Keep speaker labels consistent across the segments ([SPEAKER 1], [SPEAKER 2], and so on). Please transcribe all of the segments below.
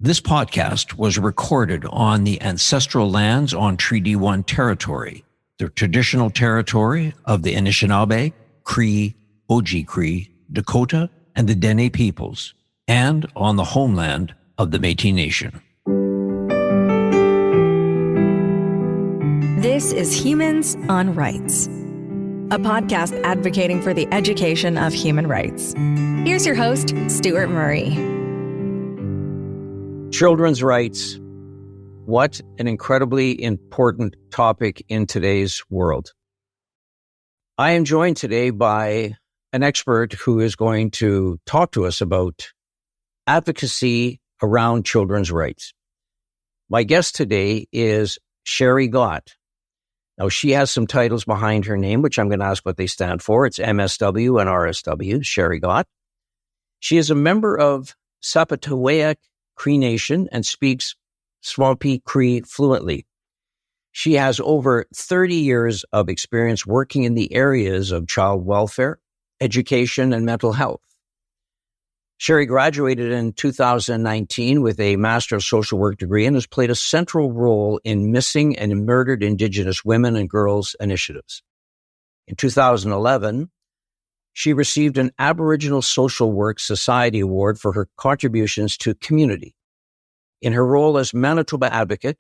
[SPEAKER 1] This podcast was recorded on the ancestral lands on Treaty 1 territory, the traditional territory of the Anishinaabe, Cree, Oji-Cree, Dakota, and the Dene peoples, and on the homeland of the Métis Nation.
[SPEAKER 2] This is Humans on Rights, a podcast advocating for the education of human rights. Here's your host, Stuart Murray.
[SPEAKER 3] Children's rights. What an incredibly important topic in today's world. I am joined today by an expert who is going to talk to us about advocacy around children's rights. My guest today is Sherry Gott. Now, she has some titles behind her name, which I'm going to ask what they stand for. It's MSW and RSW, Sherry Gott. She is a member of Sapatawayak Cree Nation and speaks Swampy Cree fluently. She has over 30 years of experience working in the areas of child welfare, education, and mental health. Sherry graduated in 2019 with a Master of Social Work degree and has played a central role in missing and murdered Indigenous women and girls initiatives. In 2011, she received an Aboriginal Social Work Society Award for her contributions to community. In her role as Manitoba Advocate,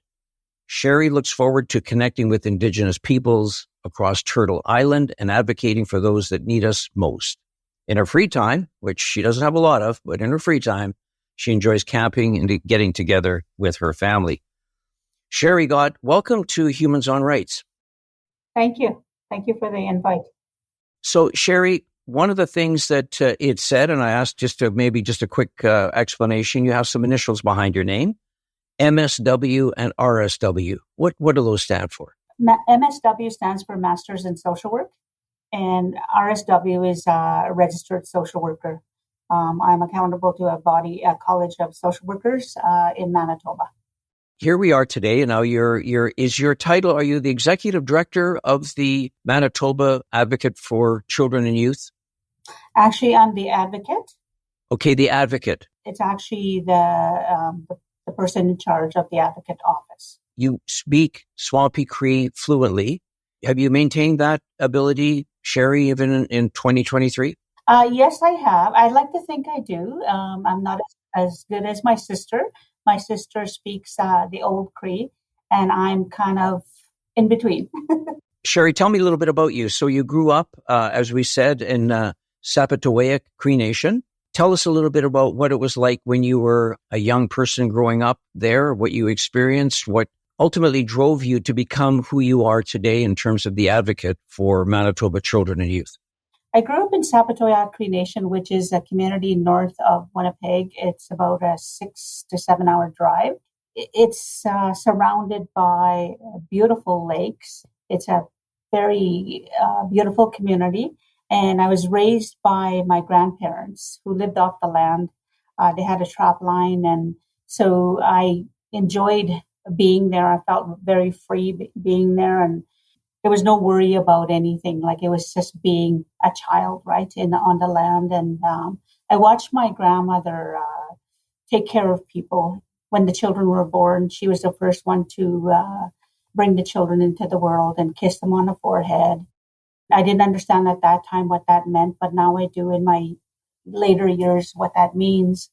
[SPEAKER 3] Sherry looks forward to connecting with Indigenous peoples across Turtle Island and advocating for those that need us most. In her free time, which she doesn't have a lot of, but in her free time, she enjoys camping and getting together with her family. Sherry Gott, welcome to Humans on Rights.
[SPEAKER 4] Thank you. Thank you for the invite.
[SPEAKER 3] So, Sherry, one of the things that it said, and I asked just a quick explanation, you have some initials behind your name, MSW and RSW. What do those stand for?
[SPEAKER 4] MSW stands for Masters in Social Work, and RSW is a registered social worker. I'm accountable to a college of social workers in Manitoba.
[SPEAKER 3] Here we are today. Now, is your title, are you the executive director of the Manitoba Advocate for Children and Youth?
[SPEAKER 4] Actually, I'm the advocate.
[SPEAKER 3] Okay, the advocate.
[SPEAKER 4] It's actually the person in charge of the advocate office.
[SPEAKER 3] You speak Swampy Cree fluently. Have you maintained that ability, Sherry, even in 2023?
[SPEAKER 4] Yes, I have. I like to think I do. I'm not as good as my sister. My sister speaks the Old Cree, and I'm kind of in between.
[SPEAKER 3] Sherry, tell me a little bit about you. So you grew up, as we said, in Sapatawayak Cree Nation. Tell us a little bit about what it was like when you were a young person growing up there, what you experienced, what ultimately drove you to become who you are today in terms of the advocate for Manitoba children and youth.
[SPEAKER 4] I grew up in Sapatawayak Cree Nation, which is a community north of Winnipeg. It's about a 6 to 7 hour drive. It's surrounded by beautiful lakes. It's a very beautiful community. And I was raised by my grandparents who lived off the land. They had a trap line. And so I enjoyed being there. I felt very free being there. And there was no worry about anything. Like, it was just being a child, right, on the land. And I watched my grandmother take care of people. When the children were born, she was the first one to bring the children into the world and kiss them on the forehead. I didn't understand at that time what that meant, but now I do in my later years what that means.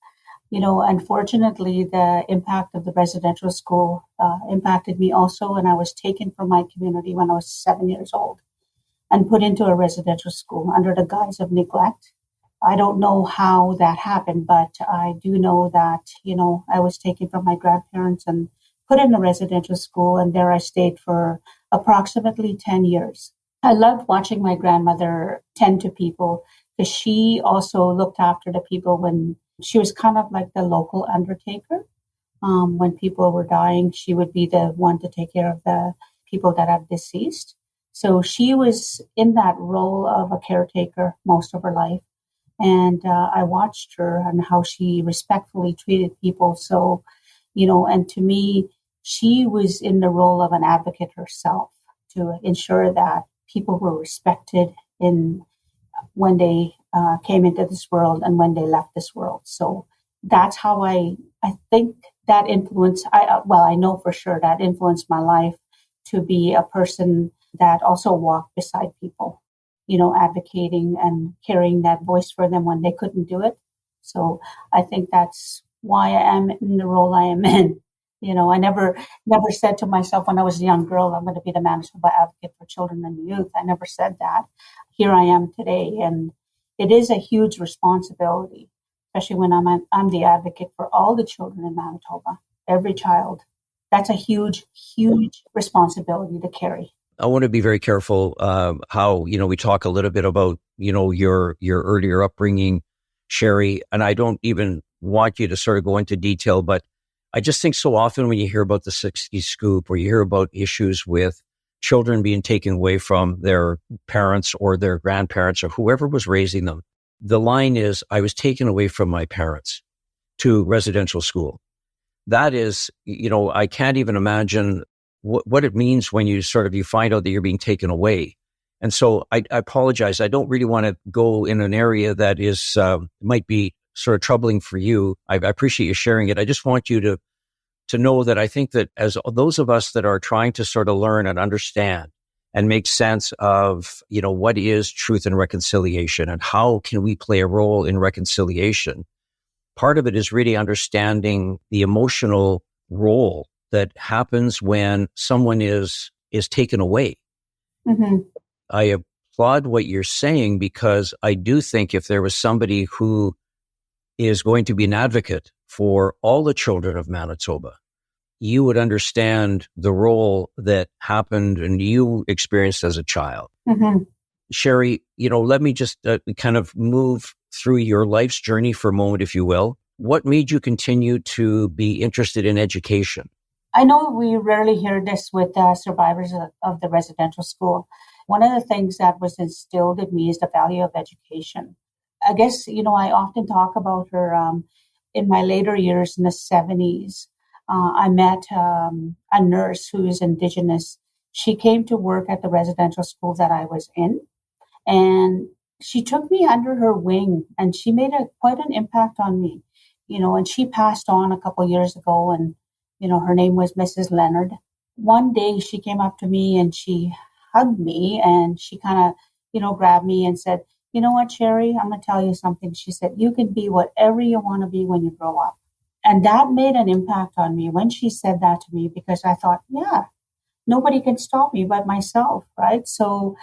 [SPEAKER 4] You know, unfortunately, the impact of the residential school impacted me also, and I was taken from my community when I was 7 years old and put into a residential school under the guise of neglect. I don't know how that happened, but I do know that, you know, I was taken from my grandparents and put in a residential school, and there I stayed for approximately 10 years. I loved watching my grandmother tend to people because she also looked after the people when she was kind of like the local undertaker. When people were dying, she would be the one to take care of the people that have deceased. So she was in that role of a caretaker most of her life. And I watched her and how she respectfully treated people. So, you know, and to me, she was in the role of an advocate herself to ensure that people were respected when they came into this world and when they left this world. So that's how I think that influence, I know for sure that influenced my life to be a person that also walked beside people, advocating and carrying that voice for them when they couldn't do it. So I think that's why I am in the role I am in. I never said to myself when I was a young girl, I'm going to be the Manitoba Advocate for Children and Youth. I never said that. Here I am today, and it is a huge responsibility, especially when I'm the advocate for all the children in Manitoba, every child. That's a huge, huge responsibility to carry.
[SPEAKER 3] I want to be very careful how, we talk a little bit about, your earlier upbringing, Sherry, and I don't even want you to sort of go into detail, but I just think so often when you hear about the Sixties Scoop or you hear about issues with children being taken away from their parents or their grandparents or whoever was raising them, the line is, I was taken away from my parents to residential school. That is, I can't even imagine what it means when you find out that you're being taken away. And so I apologize. I don't really want to go in an area that is might be sort of troubling for you. I appreciate you sharing it. I just want you to know that I think that as those of us that are trying to sort of learn and understand and make sense of, what is truth and reconciliation and how can we play a role in reconciliation, part of it is really understanding the emotional role that happens when someone is taken away.
[SPEAKER 4] Mm-hmm.
[SPEAKER 3] I applaud what you're saying because I do think if there was somebody who is going to be an advocate for all the children of Manitoba, you would understand the role that happened and you experienced as a child.
[SPEAKER 4] Mm-hmm.
[SPEAKER 3] Sherry, let me just kind of move through your life's journey for a moment, if you will. What made you continue to be interested in education?
[SPEAKER 4] I know we rarely hear this with survivors of the residential school. One of the things that was instilled in me is the value of education. I guess, I often talk about her in my later years in the 70s. I met a nurse who is Indigenous. She came to work at the residential school that I was in, and she took me under her wing, and she made quite an impact on me, and she passed on a couple years ago, and, her name was Mrs. Leonard. One day she came up to me and she hugged me and she kind of, grabbed me and said, "You know what, Sherry, I'm going to tell you something." She said, "You can be whatever you want to be when you grow up." And that made an impact on me when she said that to me, because I thought, yeah, nobody can stop me but myself, right? So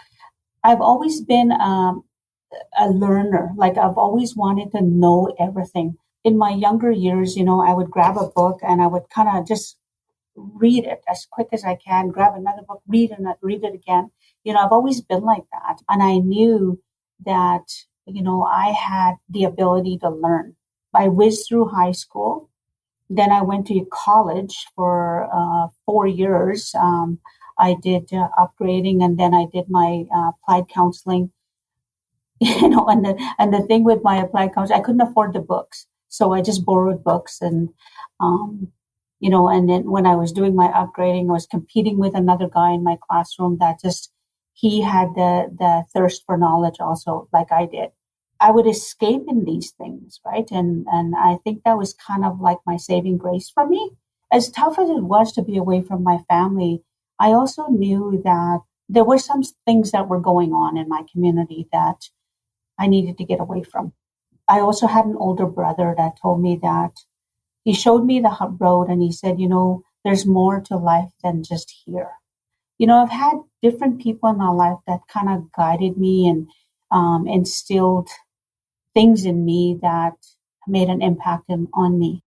[SPEAKER 4] I've always been a learner. Like I've always wanted to know everything. In my younger years, I would grab a book and I would kind of just read it as quick as I can, grab another book, read it again. I've always been like that. And I knew that, I had the ability to learn. I whizzed through high school. Then I went to college for 4 years. I did upgrading, and then I did my applied counseling. And the thing with my applied counseling, I couldn't afford the books, so I just borrowed books. And and then when I was doing my upgrading, I was competing with another guy in my classroom that he had the thirst for knowledge also, like I did. I would escape in these things, right? And I think that was kind of like my saving grace for me. As tough as it was to be away from my family, I also knew that there were some things that were going on in my community that I needed to get away from. I also had an older brother that told me that he showed me the road and he said, there's more to life than just here. I've had different people in my life that kind of guided me and instilled things in me that made an impact on me.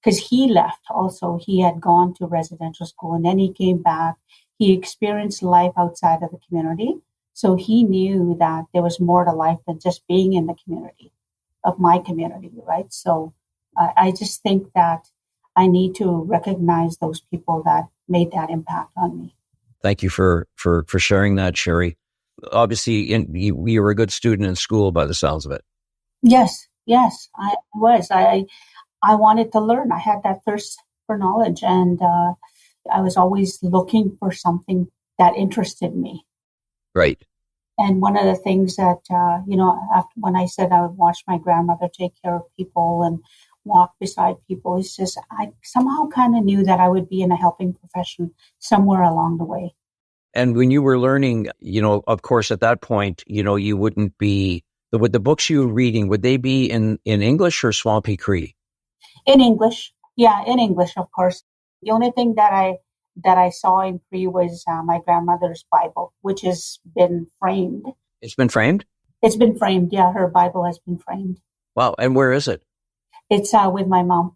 [SPEAKER 4] Because he left also. He had gone to residential school and then he came back. He experienced life outside of the community. So he knew that there was more to life than just being in the community, of my community, right? So I just think that I need to recognize those people that made that impact on me.
[SPEAKER 3] Thank you for sharing that, Sherry. Obviously, you were a good student in school by the sounds of it.
[SPEAKER 4] Yes, I was. I wanted to learn. I had that thirst for knowledge, and I was always looking for something that interested me.
[SPEAKER 3] Right.
[SPEAKER 4] And one of the things that, after when I said I would watch my grandmother take care of people, and walk beside people. It's just, I somehow kind of knew that I would be in a helping profession somewhere along the way.
[SPEAKER 3] And when you were learning, of course, at that point, you wouldn't be, would the books you were reading, would they be in English or Swampy Cree?
[SPEAKER 4] In English. Yeah, in English, of course. The only thing that I saw in Cree was my grandmother's Bible, which has been framed.
[SPEAKER 3] It's been framed?
[SPEAKER 4] It's been framed. Yeah, her Bible has been framed.
[SPEAKER 3] Wow. And where is it?
[SPEAKER 4] It's with my mom.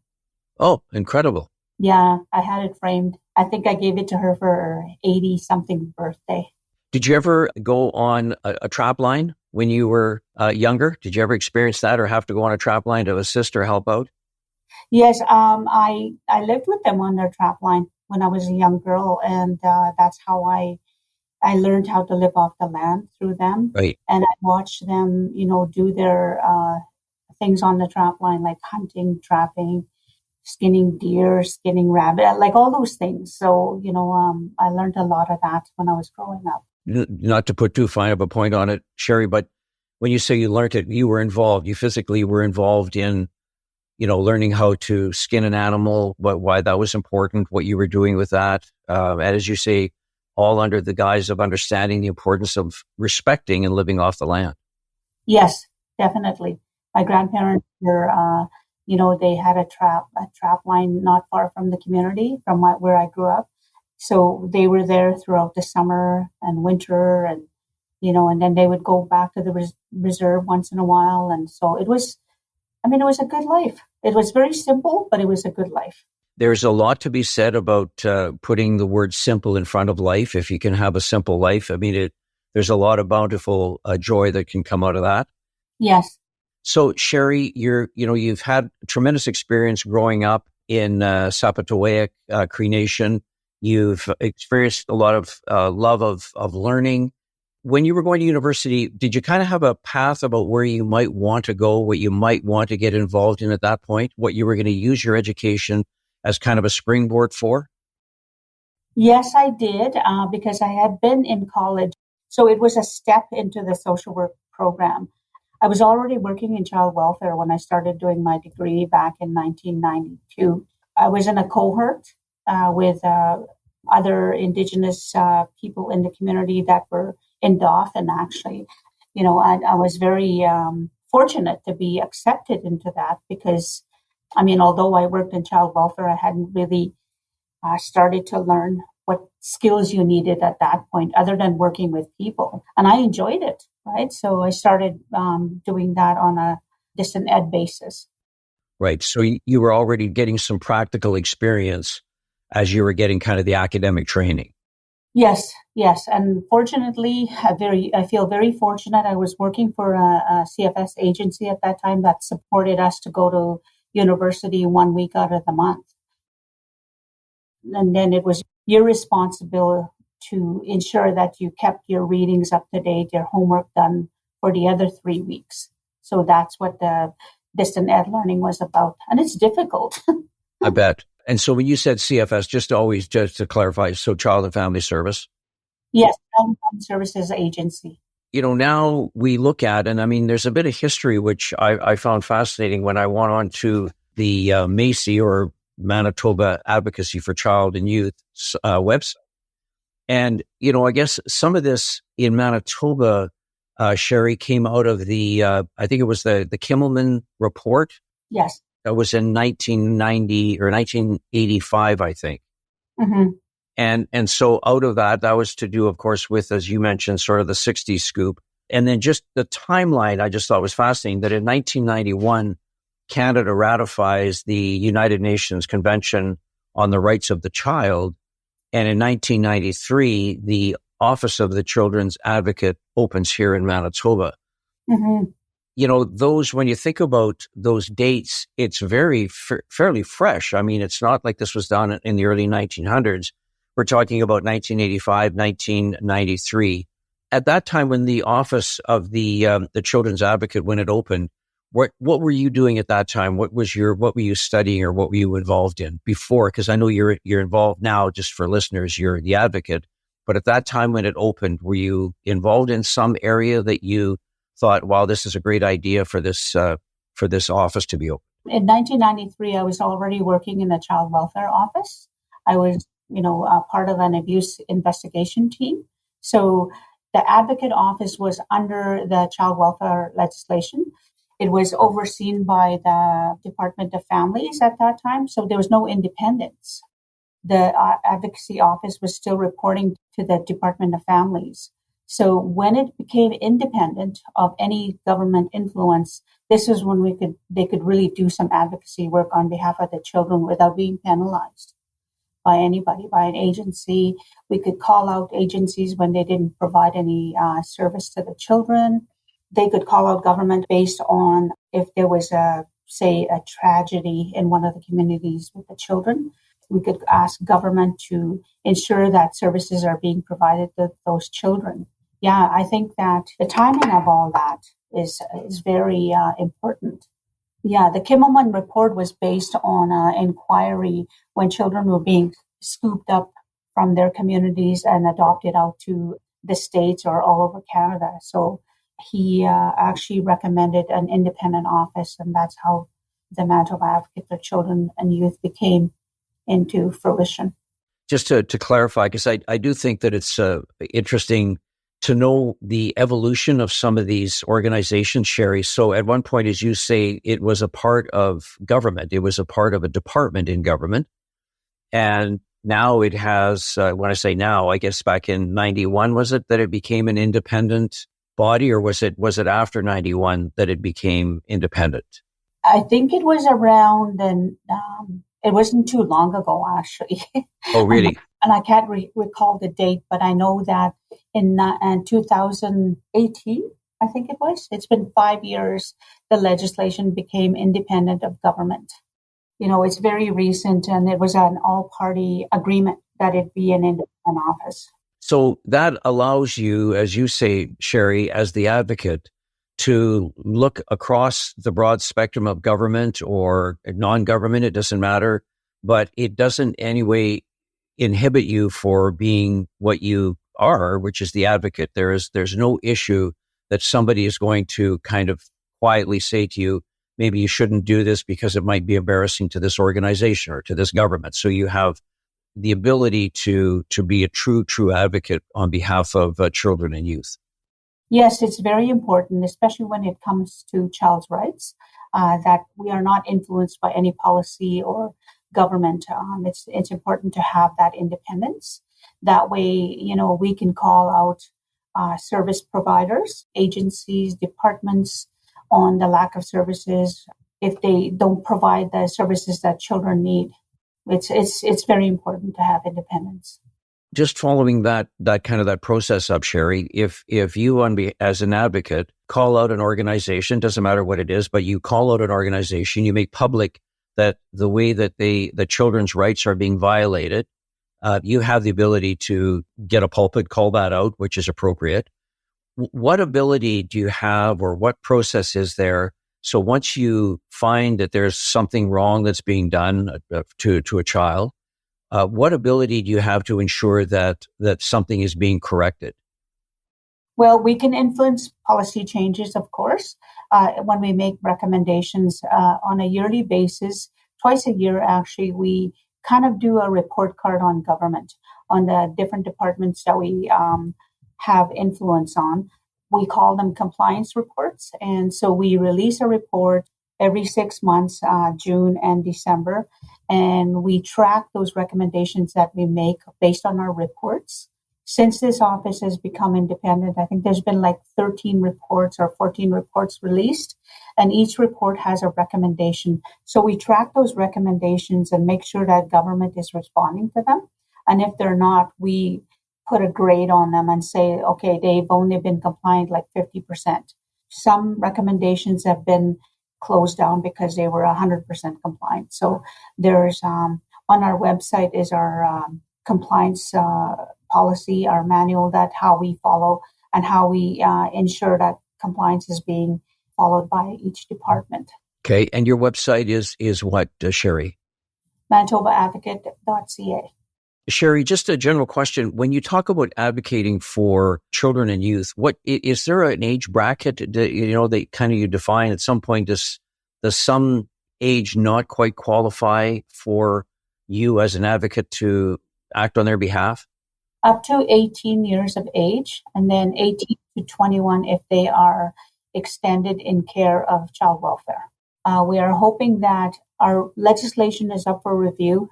[SPEAKER 3] Oh, incredible.
[SPEAKER 4] Yeah, I had it framed. I think I gave it to her for her 80-something birthday.
[SPEAKER 3] Did you ever go on a trap line when you were younger? Did you ever experience that or have to go on a trap line to assist or help out?
[SPEAKER 4] Yes, I lived with them on their trap line when I was a young girl, and that's how I learned how to live off the land through them.
[SPEAKER 3] Right.
[SPEAKER 4] And I watched them, do their things on the trap line, like hunting, trapping, skinning deer, skinning rabbit, like all those things. So, I learned a lot of that when I was growing up.
[SPEAKER 3] Not to put too fine of a point on it, Sherry, but when you say you learned it, you were involved. You physically were involved in, learning how to skin an animal, why that was important, what you were doing with that. And as you say, all under the guise of understanding the importance of respecting and living off the land.
[SPEAKER 4] Yes, definitely. My grandparents were, they had a trap line not far from the community, from where I grew up. So they were there throughout the summer and winter, and then they would go back to the reserve once in a while. And so it was a good life. It was very simple, but it was a good life.
[SPEAKER 3] There's a lot to be said about putting the word simple in front of life. If you can have a simple life, there's a lot of bountiful joy that can come out of that.
[SPEAKER 4] Yes.
[SPEAKER 3] So Sherry, you've had tremendous experience growing up in Sapataouiak Cree Nation. You've experienced a lot of love of learning. When you were going to university, did you kind of have a path about where you might want to go, what you might want to get involved in at that point, what you were going to use your education as kind of a springboard for?
[SPEAKER 4] Yes, I did, because I had been in college. So it was a step into the social work program. I was already working in child welfare when I started doing my degree back in 1992. I was in a cohort with other Indigenous people in the community that were in Dauphin, actually. I was very fortunate to be accepted into that because, although I worked in child welfare, I hadn't really started to learn what skills you needed at that point other than working with people. And I enjoyed it, right? So I started doing that on a distant ed basis.
[SPEAKER 3] Right. So you were already getting some practical experience as you were getting kind of the academic training.
[SPEAKER 4] Yes. And fortunately, I feel very fortunate. I was working for a CFS agency at that time that supported us to go to university 1 week out of the month. And then it was your responsibility to ensure that you kept your readings up to date, your homework done for the other 3 weeks. So that's what the distant ed learning was about. And it's difficult.
[SPEAKER 3] I bet. And so when you said CFS, just to clarify, so Child and Family Service?
[SPEAKER 4] Yes, Child and Family Services Agency.
[SPEAKER 3] Now we look at, and there's a bit of history, which I found fascinating when I went on to the MACI, or Manitoba Advocacy for Child and Youth website. And, I guess some of this in Manitoba, Sherry, came out of the, I think it was the Kimelman report.
[SPEAKER 4] Yes.
[SPEAKER 3] That was in 1990 or 1985, I think.
[SPEAKER 4] Mm-hmm.
[SPEAKER 3] And so out of that was to do, of course, with, as you mentioned, sort of the 60s scoop. And then just the timeline I just thought was fascinating, that in 1991, Canada ratifies the United Nations Convention on the Rights of the Child. And in 1993, the Office of the Children's Advocate opens here in Manitoba.
[SPEAKER 4] Mm-hmm.
[SPEAKER 3] Those, when you think about those dates, it's very fairly fresh. It's not like this was done in the early 1900s. We're talking about 1985, 1993. At that time, when the Office of the Children's Advocate, when it opened, what were you doing at that time? What were you studying, or what were you involved in before? Because I know you're involved now. Just for listeners, you're the advocate. But at that time when it opened, were you involved in some area that you thought, wow, this is a great idea for this office to be open?
[SPEAKER 4] In 1993, I was already working in a child welfare office. I was, part of an abuse investigation team. So the advocate office was under the child welfare legislation. It was overseen by the Department of Families at that time. So there was no independence. The advocacy office was still reporting to the Department of Families. So when it became independent of any government influence, this is when they could really do some advocacy work on behalf of the children without being penalized by anybody, by an agency. We could call out agencies when they didn't provide any service to the children. They could call out government based on if there was a tragedy in one of the communities with the children. We could ask government to ensure that services are being provided to those children. Yeah, I think that the timing of all that is very important. Yeah, the Kimelman report was based on an inquiry when children were being scooped up from their communities and adopted out to the States or all over Canada. So he actually recommended an independent office, and that's how the Manitoba Advocate for Children and Youth became into fruition.
[SPEAKER 3] Just to clarify, because I do think that it's interesting to know the evolution of some of these organizations, Sherry. So at one point, as you say, it was a part of government. It was a part of a department in government. And now it has, when I say now, I guess back in 91, was it that it became an independent body, or was it after 91 that it became independent?
[SPEAKER 4] I think it was around then. It wasn't too long ago, actually.
[SPEAKER 3] Oh, really?
[SPEAKER 4] And I can't recall the date, but I know that in 2018, I think it was. It's been 5 years, the legislation became independent of government. It's very recent, and it was an all-party agreement that it be an independent office.
[SPEAKER 3] So that allows you, as you say, Sherry, as the advocate, to look across the broad spectrum of government or non-government, it doesn't matter, but it doesn't in any way inhibit you for being what you are, which is the advocate. There's no issue that somebody is going to kind of quietly say to you, maybe you shouldn't do this because it might be embarrassing to this organization or to this government. So you have the ability to be a true advocate on behalf of children and youth.
[SPEAKER 4] Yes, it's very important, especially when it comes to child's rights, that we are not influenced by any policy or government. It's important to have that independence. That way, we can call out service providers, agencies, departments on the lack of services if they don't provide the services that children need. It's very important to have independence.
[SPEAKER 3] Just following that process up, Sherry, if you as an advocate call out an organization, doesn't matter what it is, but you call out an organization, you make public that the way that the children's rights are being violated, you have the ability to get a pulpit, call that out, which is appropriate. What ability do you have, or what process is there? So once you find that there's something wrong that's being done to a child, what ability do you have to ensure that something is being corrected?
[SPEAKER 4] Well, we can influence policy changes, of course, when we make recommendations on a yearly basis. Twice a year, actually, we kind of do a report card on government, on the different departments that we have influence on. We call them compliance reports. And so we release a report every 6 months, June and December. And we track those recommendations that we make based on our reports. Since this office has become independent, I think there's been like 13 reports or 14 reports released, and each report has a recommendation. So we track those recommendations and make sure that government is responding to them. And if they're not, we put a grade on them and say, okay, they've only been compliant like 50%. Some recommendations have been closed down because they were 100% compliant. So there's on our website is our compliance policy, our manual, that how we follow and how we ensure that compliance is being followed by each department.
[SPEAKER 3] Okay, and your website is what, Sherry?
[SPEAKER 4] ManitobaAdvocate.ca.
[SPEAKER 3] Sherry, just a general question. When you talk about advocating for children and youth, what is there an age bracket that, that kind of you define at some point? Does some age not quite qualify for you as an advocate to act on their behalf?
[SPEAKER 4] Up to 18 years of age, and then 18 to 21 if they are extended in care of child welfare. We are hoping that our legislation is up for review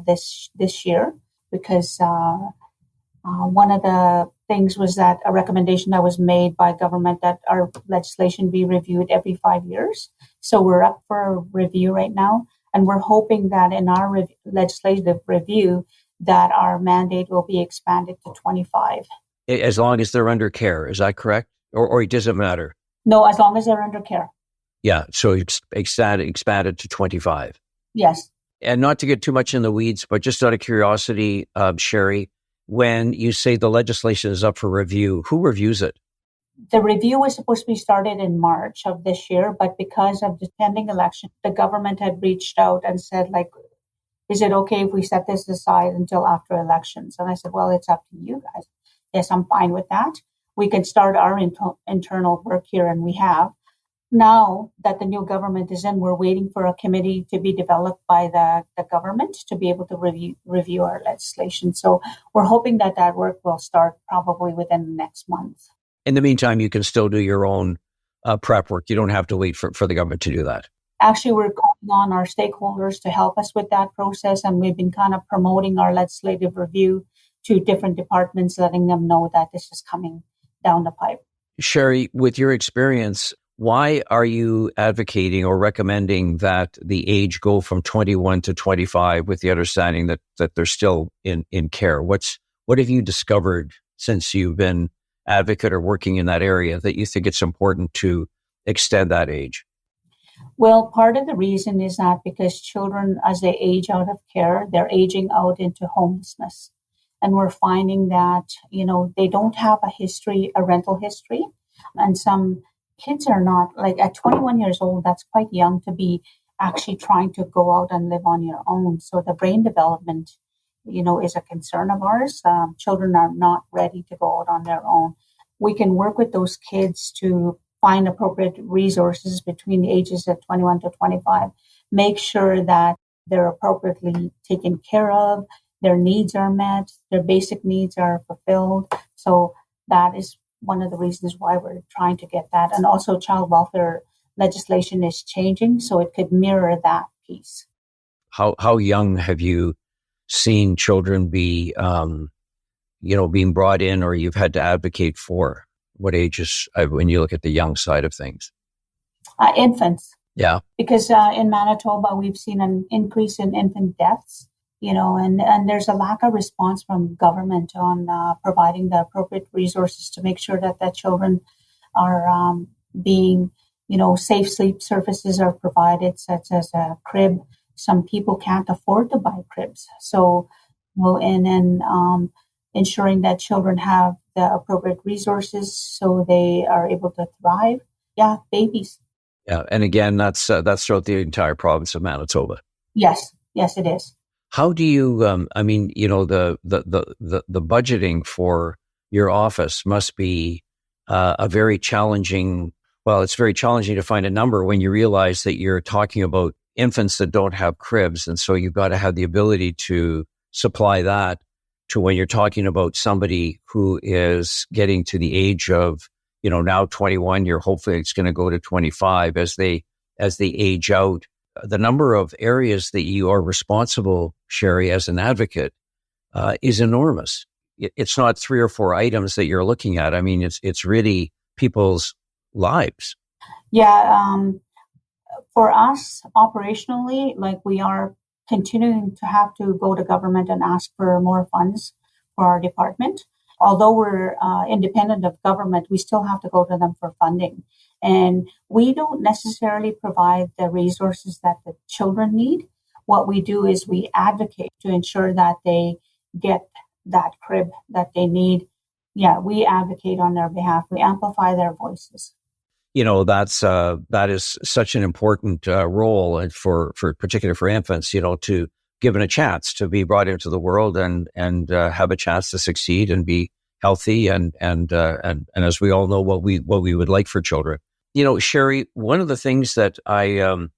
[SPEAKER 4] this year, because one of the things was that a recommendation that was made by government that our legislation be reviewed every 5 years. So we're up for review right now, and we're hoping that in our legislative review that our mandate will be expanded to 25.
[SPEAKER 3] As long as they're under care, is that correct? Or it doesn't matter?
[SPEAKER 4] No, as long as they're under care.
[SPEAKER 3] Yeah, so expanded to 25.
[SPEAKER 4] Yes.
[SPEAKER 3] And not to get too much in the weeds, but just out of curiosity, Sherry, when you say the legislation is up for review, who reviews it?
[SPEAKER 4] The review was supposed to be started in March of this year, but because of the pending election, the government had reached out and said, like, is it okay if we set this aside until after elections? And I said, well, it's up to you guys. Yes, I'm fine with that. We can start our internal work here, and we have. Now that the new government is in, we're waiting for a committee to be developed by the government to be able to review our legislation. So we're hoping that work will start probably within the next month.
[SPEAKER 3] In the meantime, you can still do your own prep work. You don't have to wait for the government to do that.
[SPEAKER 4] Actually, we're calling on our stakeholders to help us with that process, and we've been kind of promoting our legislative review to different departments, letting them know that this is coming down the pipe.
[SPEAKER 3] Sherry, with your experience, why are you advocating or recommending that the age go from 21 to 25 with the understanding that they're still in care? What have you discovered since you've been advocate or working in that area that you think it's important to extend that age?
[SPEAKER 4] Well, part of the reason is that because children, as they age out of care, they're aging out into homelessness. And we're finding that, they don't have a rental history. And some kids are not, like at 21 years old, that's quite young to be actually trying to go out and live on your own. So the brain development, is a concern of ours. Children are not ready to go out on their own. We can work with those kids to find appropriate resources between the ages of 21 to 25, make sure that they're appropriately taken care of, their needs are met, their basic needs are fulfilled. So that is one of the reasons why we're trying to get that. And also child welfare legislation is changing, so it could mirror that piece.
[SPEAKER 3] How young have you seen children be, being brought in, or you've had to advocate for? What ages, when you look at the young side of things?
[SPEAKER 4] Infants.
[SPEAKER 3] Yeah.
[SPEAKER 4] Because in Manitoba, we've seen an increase in infant deaths, and there's a lack of response from government on providing the appropriate resources to make sure that the children are being, safe sleep services are provided, such as a crib. Some people can't afford to buy cribs. So, ensuring that children have the appropriate resources so they are able to thrive. Yeah, babies.
[SPEAKER 3] Yeah, and again, that's throughout the entire province of Manitoba.
[SPEAKER 4] Yes, it is.
[SPEAKER 3] How do you? The budgeting for your office must be a very challenging. Well, it's very challenging to find a number when you realize that you're talking about infants that don't have cribs, and so you've got to have the ability to supply that to when you're talking about somebody who is getting to the age of, now 21, hopefully it's going to go to 25 as they age out. The number of areas that you are responsible, Sherry, as an advocate, is enormous. It's not 3 or 4 items that you're looking at. I mean, it's really people's lives.
[SPEAKER 4] Yeah. For us, operationally, we are continuing to have to go to government and ask for more funds for our department. Although we're independent of government, we still have to go to them for funding. And we don't necessarily provide the resources that the children need. What we do is we advocate to ensure that they get that crib that they need. Yeah, we advocate on their behalf. We amplify their voices.
[SPEAKER 3] That is such an important role for particularly for infants, to given a chance to be brought into the world and have a chance to succeed and be healthy and as we all know what we would like for children. Sherry, one of the things that I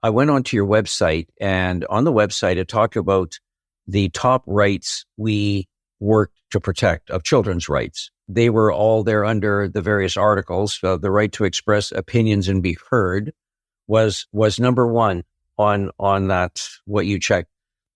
[SPEAKER 3] I went onto your website, and on the website, it talked about the top rights we work to protect of children's rights. They were all there under the various articles. The right to express opinions and be heard was number one on that, what you checked.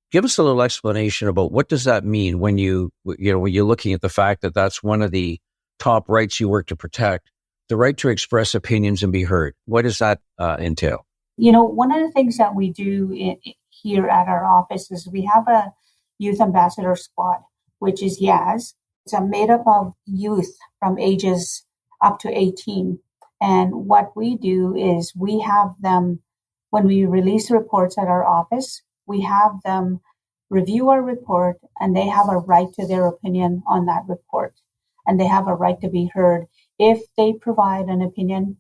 [SPEAKER 3] Give us a little explanation about what does that mean when when you're looking at the fact that that's one of the top rights you work to protect, the right to express opinions and be heard. What does that entail?
[SPEAKER 4] One of the things that we do here at our office is we have a youth ambassador squad, which is YAS. It's made up of youth from ages up to 18. And what we do is we have them, when we release reports at our office, we have them review our report, and they have a right to their opinion on that report. And they have a right to be heard. If they provide an opinion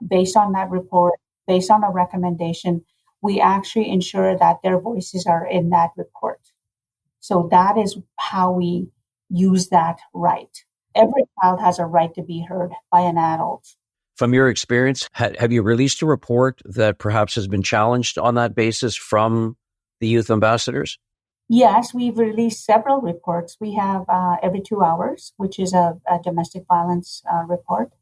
[SPEAKER 4] based on that report, based on a recommendation, we actually ensure that their voices are in that report. So that is how we use that right. Every child has a right to be heard by an adult.
[SPEAKER 3] From your experience, have you released a report that perhaps has been challenged on that basis from the youth ambassadors?
[SPEAKER 4] Yes, we've released several reports. We have every 2 hours, which is a domestic violence report.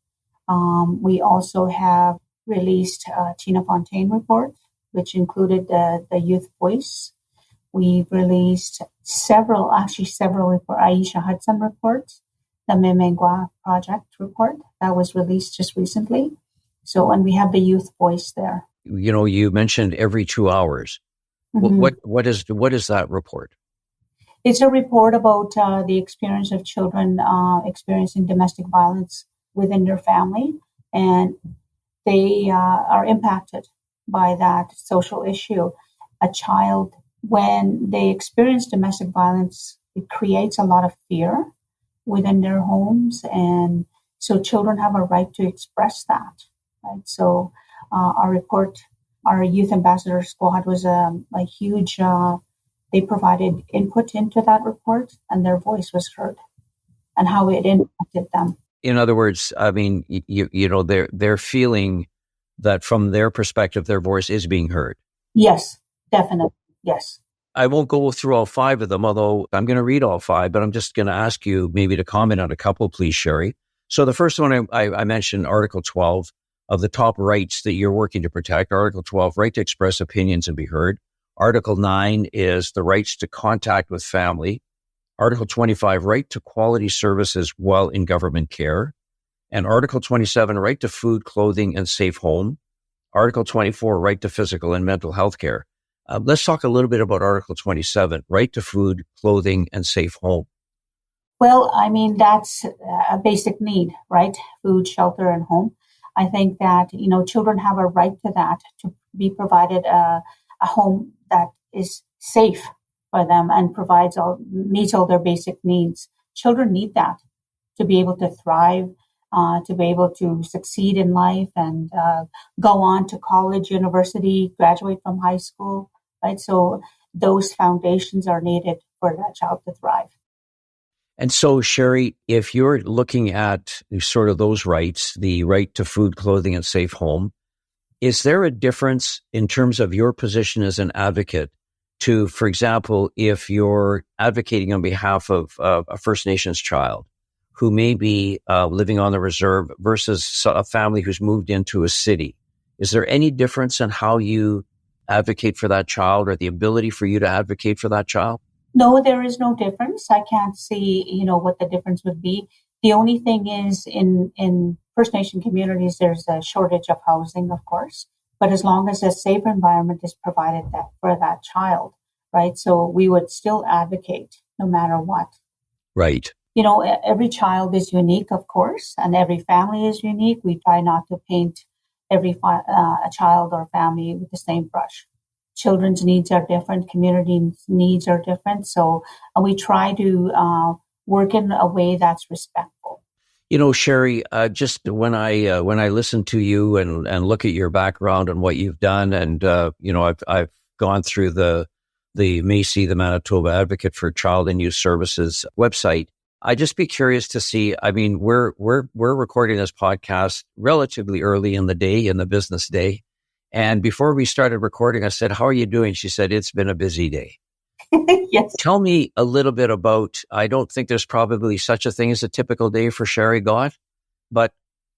[SPEAKER 4] We also have released Tina Fontaine report, which included the youth voice. We've released several reports, Aisha Hudson reports, the Memengwa Project report that was released just recently. So, and we have the youth voice there.
[SPEAKER 3] You mentioned every 2 hours. Mm-hmm. What is that report?
[SPEAKER 4] It's a report about the experience of children experiencing domestic violence within their family, and they are impacted by that social issue. A child, when they experience domestic violence, it creates a lot of fear within their homes, and so children have a right to express that. Right. So our report, our youth ambassador squad was a huge. They provided input into that report, and their voice was heard, and how it impacted them.
[SPEAKER 3] In other words, I mean, they're feeling that from their perspective, their voice is being heard.
[SPEAKER 4] Yes, definitely. Yes.
[SPEAKER 3] I won't go through all 5 of them, although I'm going to read all 5, but I'm just going to ask you maybe to comment on a couple, please, Sherry. So the first one I mentioned, Article 12 of the top rights that you're working to protect. Article 12, right to express opinions and be heard. Article 9 is the rights to contact with family. Article 25, right to quality services while in government care. And Article 27, right to food, clothing, and safe home. Article 24, right to physical and mental health care. Let's talk a little bit about Article 27, right to food, clothing, and safe home.
[SPEAKER 4] Well, I mean, that's a basic need, right? Food, shelter, and home. I think that, children have a right to that, to be provided a home that is safe for them and meets all their basic needs. Children need that to be able to thrive, to be able to succeed in life and go on to college, university, graduate from high school, right? So those foundations are needed for that child to thrive.
[SPEAKER 3] And so, Sherry, if you're looking at sort of those rights, the right to food, clothing, and safe home, is there a difference in terms of your position as an advocate to, for example, if you're advocating on behalf of a First Nations child who may be living on the reserve versus a family who's moved into a city? Is there any difference in how you advocate for that child or the ability for you to advocate for that child?
[SPEAKER 4] No, there is no difference. I can't see, what the difference would be. The only thing is in First Nation communities, there's a shortage of housing, of course, but as long as a safe environment is provided for that child, right? So we would still advocate no matter what.
[SPEAKER 3] Right.
[SPEAKER 4] Every child is unique, of course, and every family is unique. We try not to paint every a child or family with the same brush. Children's needs are different, community needs are different. So we try to work in a way that's respectful.
[SPEAKER 3] Sherry, just when I listen to you and look at your background and what you've done, and I've gone through the MACI, the Manitoba Advocate for Child and Youth Services website. I'd just be curious to see. I mean, we're recording this podcast relatively early in the day, in the business day. And before we started recording, I said, "How are you doing?" She said, "It's been a busy day."
[SPEAKER 4] Yes.
[SPEAKER 3] Tell me a little bit about, I don't think there's probably such a thing as a typical day for Sherry Gott, but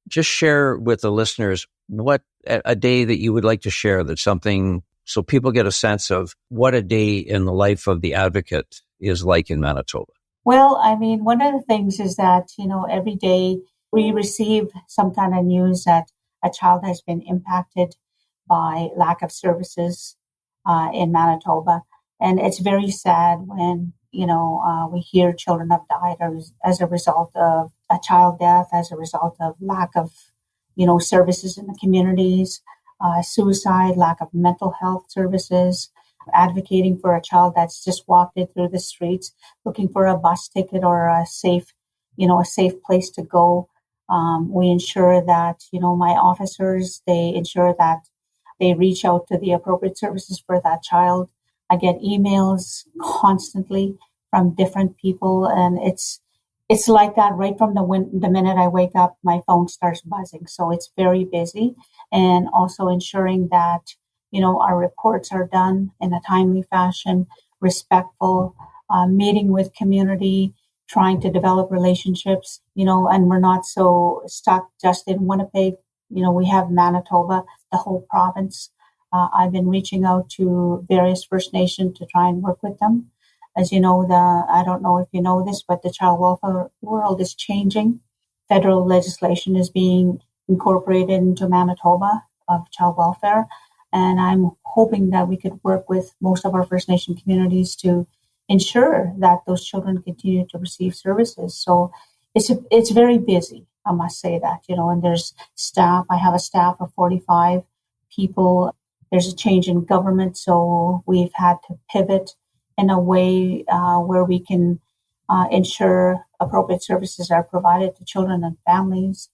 [SPEAKER 3] just share with the listeners what a day that you would like to share, that's something so people get a sense of what a day in the life of the advocate is like in Manitoba.
[SPEAKER 4] Well, I mean, one of the things is that, every day we receive some kind of news that a child has been impacted by lack of services in Manitoba. And it's very sad when, we hear children have died as a result of a child death, as a result of lack of, services in the communities, suicide, lack of mental health services, advocating for a child that's just walked in through the streets, looking for a bus ticket or a safe place to go. We ensure that, my officers, they ensure that they reach out to the appropriate services for that child. I get emails constantly from different people, and it's like that right from the minute I wake up, my phone starts buzzing. So it's very busy, and also ensuring that, our reports are done in a timely fashion, respectful, meeting with community, trying to develop relationships, and we're not so stuck just in Winnipeg. We have Manitoba, the whole province. I've been reaching out to various First Nations to try and work with them. As you know, I don't know if you know this, but the child welfare world is changing. Federal legislation is being incorporated into Manitoba of child welfare. And I'm hoping that we could work with most of our First Nation communities to ensure that those children continue to receive services. So it's very busy, I must say that, and there's staff. I have a staff of 45 people. There's a change in government, so we've had to pivot in a way where we can ensure appropriate services are provided to children and families.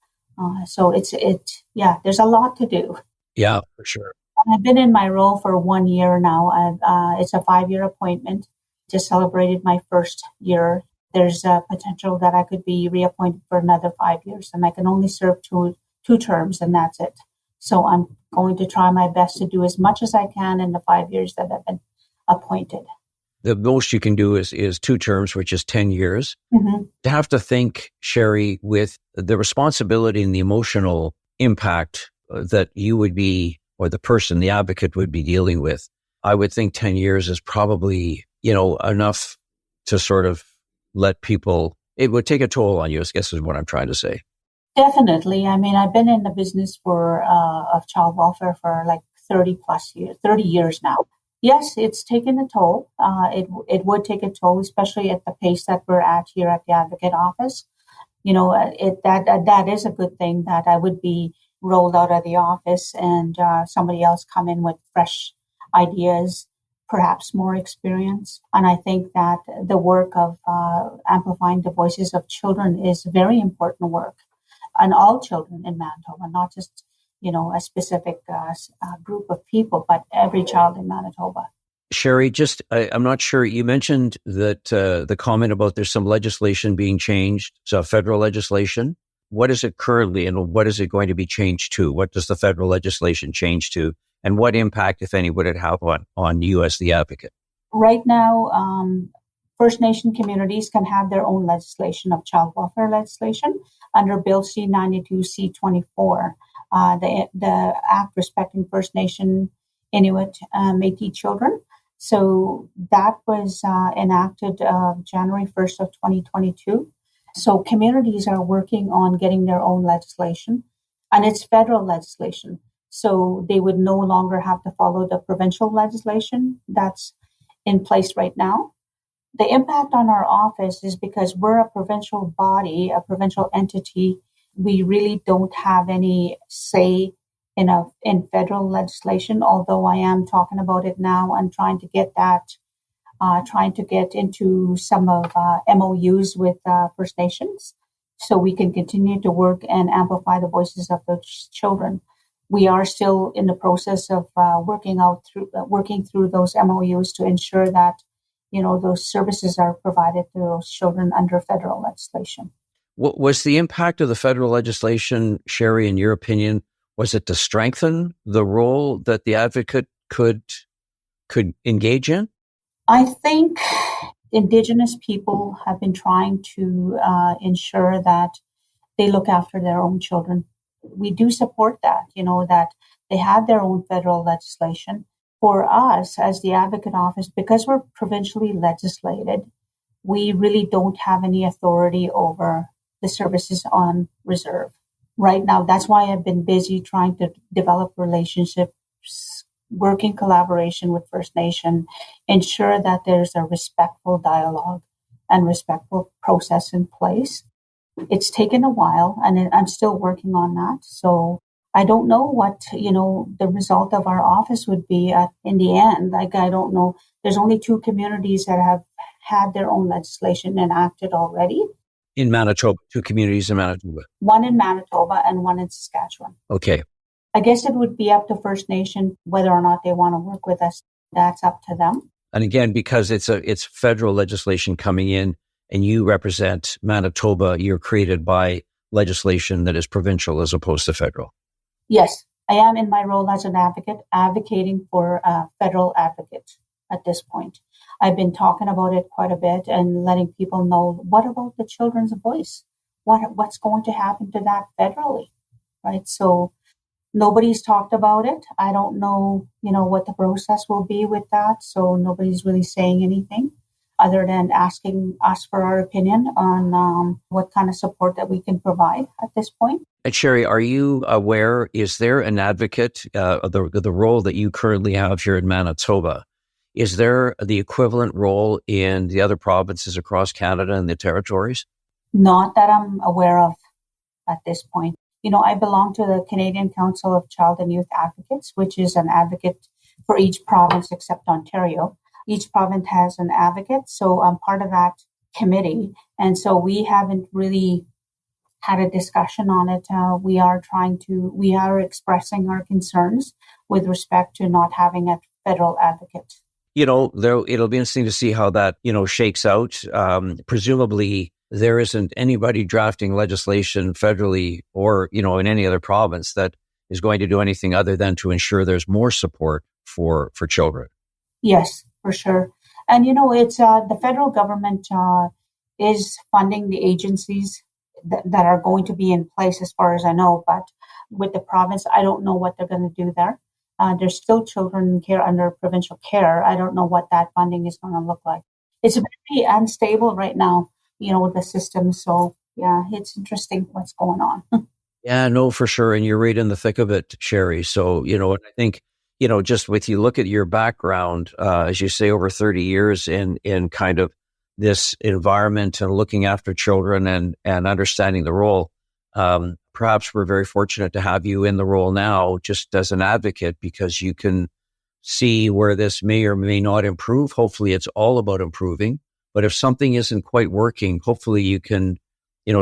[SPEAKER 4] So there's a lot to do.
[SPEAKER 3] Yeah, for sure.
[SPEAKER 4] I've been in my role for 1 year now. It's a 5-year appointment. Just celebrated my first year. There's a potential that I could be reappointed for another 5 years, and I can only serve two terms, and that's it. So I'm going to try my best to do as much as I can in the 5 years that I've been appointed.
[SPEAKER 3] The most you can do is 2 terms, which is 10 years.
[SPEAKER 4] Mm-hmm.
[SPEAKER 3] To have to think, Sherry, with the responsibility and the emotional impact that you would be, or the person, the advocate would be dealing with, I would think 10 years is probably, enough to sort of let people, it would take a toll on you, I guess is what I'm trying to say.
[SPEAKER 4] Definitely. I mean, I've been in the business of child welfare for like 30 years now. Yes, it's taken a toll. It would take a toll, especially at the pace that we're at here at the Advocate Office. That is a good thing that I would be rolled out of the office and somebody else come in with fresh ideas, perhaps more experience. And I think that the work of amplifying the voices of children is very important work, and all children in Manitoba, not just a specific group of people, but every child in Manitoba.
[SPEAKER 3] Sherry, I'm not sure, you mentioned that the comment about there's some legislation being changed, so federal legislation. What is it currently, and what is it going to be changed to? What does the federal legislation change to? And what impact, if any, would it have on you as the advocate? Right
[SPEAKER 4] now, First Nation communities can have their own legislation of child welfare legislation under Bill C-92 C-24. The Act respecting First Nation, Inuit, Métis children. So that was enacted January 1st of 2022. So communities are working on getting their own legislation, and it's federal legislation. So they would no longer have to follow the provincial legislation that's in place right now. The impact on our office is because we're a provincial body, a provincial entity. We really don't have any say in federal legislation, although I am talking about it now and trying to get into some of MOUs with First Nations so we can continue to work and amplify the voices of those children. We are still in the process of working through those MOUs to ensure that those services are provided to those children under federal legislation.
[SPEAKER 3] What was the impact of the federal legislation, Sherry, in your opinion? Was it to strengthen the role that the advocate could engage in?
[SPEAKER 4] I think Indigenous people have been trying to ensure that they look after their own children. We do support that, that they have their own federal legislation. For us, as the Advocate Office, because we're provincially legislated, we really don't have any authority over the services on reserve. Right now, that's why I've been busy trying to develop relationships, work in collaboration with First Nation, ensure that there's a respectful dialogue and respectful process in place. It's taken a while, and I'm still working on that. So I don't know what, the result of our office would be in the end. I don't know. There's only 2 communities that have had their own legislation enacted already.
[SPEAKER 3] In Manitoba, 2 communities in Manitoba.
[SPEAKER 4] One in Manitoba and one in Saskatchewan.
[SPEAKER 3] Okay.
[SPEAKER 4] I guess it would be up to First Nation whether or not they want to work with us. That's up to them.
[SPEAKER 3] And again, because it's federal legislation coming in and you represent Manitoba, you're created by legislation that is provincial as opposed to federal.
[SPEAKER 4] Yes, I am in my role as an advocate, advocating for a federal advocate at this point. I've been talking about it quite a bit and letting people know, what about the children's voice? What's going to happen to that federally, right? So nobody's talked about it. I don't know, what the process will be with that. So nobody's really saying anything other than asking us for our opinion on what kind of support that we can provide at this point.
[SPEAKER 3] And Sherry, are you aware, is there an advocate, the role that you currently have here in Manitoba? Is there the equivalent role in the other provinces across Canada and the territories?
[SPEAKER 4] Not that I'm aware of at this point. I belong to the Canadian Council of Child and Youth Advocates, which is an advocate for each province except Ontario. Each province has an advocate, so I'm part of that committee. And so we haven't really had a discussion on it. We are expressing our concerns with respect to not having a federal advocate.
[SPEAKER 3] It'll be interesting to see how that, shakes out. Presumably, there isn't anybody drafting legislation federally or, in any other province that is going to do anything other than to ensure there's more support for children.
[SPEAKER 4] Yes, for sure. And, it's the federal government is funding the agencies that are going to be in place as far as I know. But with the province, I don't know what they're going to do there. There's still children in care under provincial care. I don't know what that funding is going to look like. It's very unstable right now, with the system. So, yeah, it's interesting what's going on.
[SPEAKER 3] Yeah, no, for sure. And you're right in the thick of it, Sherry. So, I think, just with you look at your background, as you say, over 30 years in kind of this environment and looking after children and understanding the role. Perhaps we're very fortunate to have you in the role now just as an advocate because you can see where this may or may not improve. Hopefully it's all about improving. But if something isn't quite working, hopefully you can,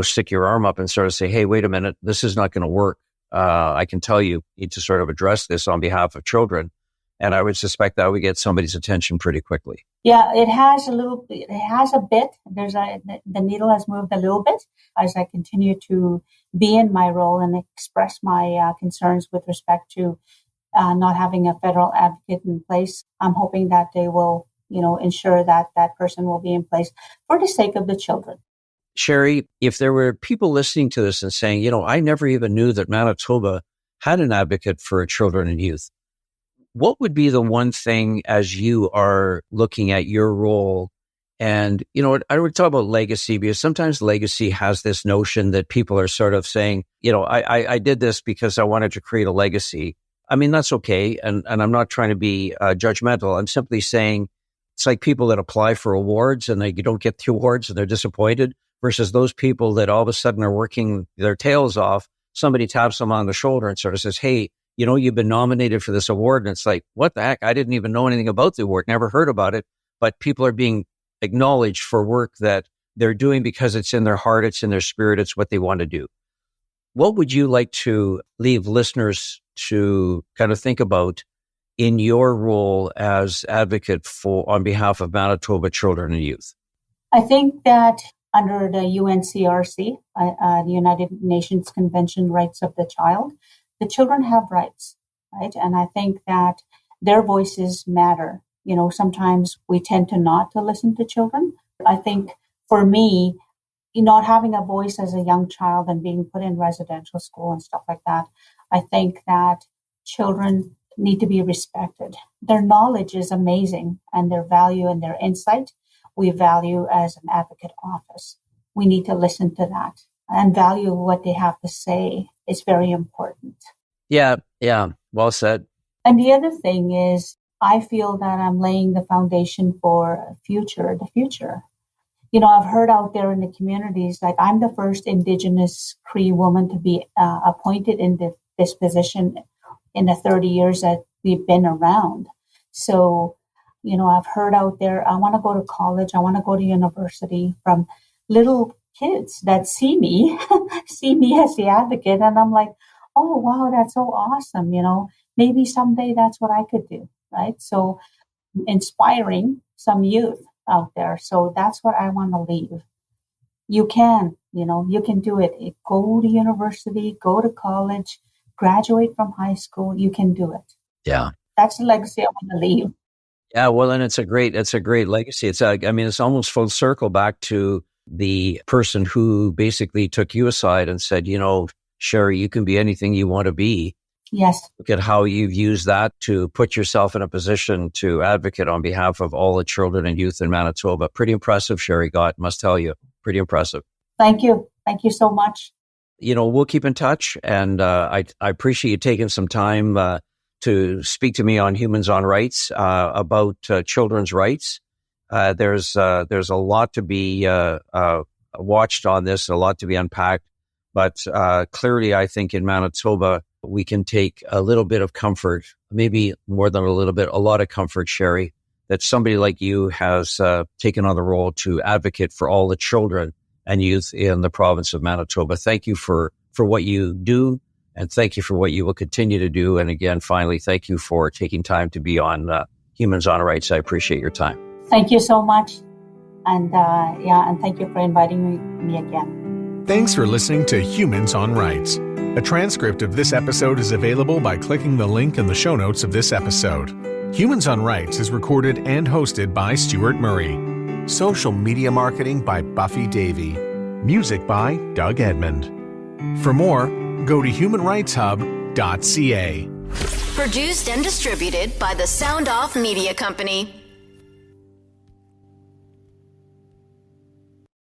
[SPEAKER 3] stick your arm up and sort of say, hey, wait a minute, this is not going to work. I can tell you need to sort of address this on behalf of children. And I would suspect that would get somebody's attention pretty quickly.
[SPEAKER 4] Yeah, it has a bit. The needle has moved a little bit as I continue to be in my role and express my concerns with respect to not having a federal advocate in place. I'm hoping that they will, ensure that that person will be in place for the sake of the children.
[SPEAKER 3] Sherry, if there were people listening to this and saying, I never even knew that Manitoba had an advocate for children and youth, what would be the one thing as you are looking at your role? And, I would talk about legacy because sometimes legacy has this notion that people are sort of saying, I did this because I wanted to create a legacy. I mean, that's okay. And I'm not trying to be judgmental. I'm simply saying it's like people that apply for awards and they don't get the awards and they're disappointed versus those people that all of a sudden are working their tails off. Somebody taps them on the shoulder and sort of says, hey, you've been nominated for this award. And it's like, what the heck? I didn't even know anything about the award, never heard about it. But people are being acknowledged for work that they're doing because it's in their heart, it's in their spirit, it's what they want to do. What would you like to leave listeners to kind of think about in your role as advocate on behalf of Manitoba children and youth?
[SPEAKER 4] I think that under the UNCRC, the United Nations Convention Rights of the Child, the children have rights, right? And I think that their voices matter. Sometimes we tend to not to listen to children. I think for me, not having a voice as a young child and being put in residential school and stuff like that, I think that children need to be respected. Their knowledge is amazing, and their value and their insight we value as an advocate office. We need to listen to that and value what they have to say. It's very important.
[SPEAKER 3] Yeah. Well said.
[SPEAKER 4] And the other thing is, I feel that I'm laying the foundation for the future. I've heard out there in the communities, like I'm the first Indigenous Cree woman to be appointed in this position in the 30 years that we've been around. So, I've heard out there, I want to go to college, I want to go to university, from little kids that see me as the advocate. And I'm like, oh, wow, that's so awesome. Maybe someday that's what I could do, right? So inspiring some youth out there. So that's what I want to leave. You can do it. Go to university, go to college, graduate from high school. You can do it.
[SPEAKER 3] Yeah.
[SPEAKER 4] That's the legacy I want to leave.
[SPEAKER 3] Yeah. Well, and it's a great legacy. It's almost full circle back to the person who basically took you aside and said, Sherry, you can be anything you want to be.
[SPEAKER 4] Yes.
[SPEAKER 3] Look at how you've used that to put yourself in a position to advocate on behalf of all the children and youth in Manitoba. Pretty impressive, Sherry Gott, must tell you. Pretty impressive.
[SPEAKER 4] Thank you. Thank you so much.
[SPEAKER 3] We'll keep in touch, and I appreciate you taking some time to speak to me on Humans on Rights about children's rights. There's a lot to be watched on this, a lot to be unpacked, but clearly I think in Manitoba, we can take a little bit of comfort, maybe more than a little bit, a lot of comfort, Sherry, that somebody like you has taken on the role to advocate for all the children and youth in the province of Manitoba. Thank you for what you do, and thank you for what you will continue to do. And again, finally, thank you for taking time to be on Humans on Rights. I appreciate your time.
[SPEAKER 4] Thank you so much. And and thank you for inviting me again.
[SPEAKER 5] Thanks for listening to Humans on Rights. A transcript of this episode is available by clicking the link in the show notes of this episode. Humans on Rights is recorded and hosted by Stuart Murray. Social media marketing by Buffy Davey. Music by Doug Edmond. For more, go to humanrightshub.ca.
[SPEAKER 2] Produced and distributed by the Sound Off Media Company.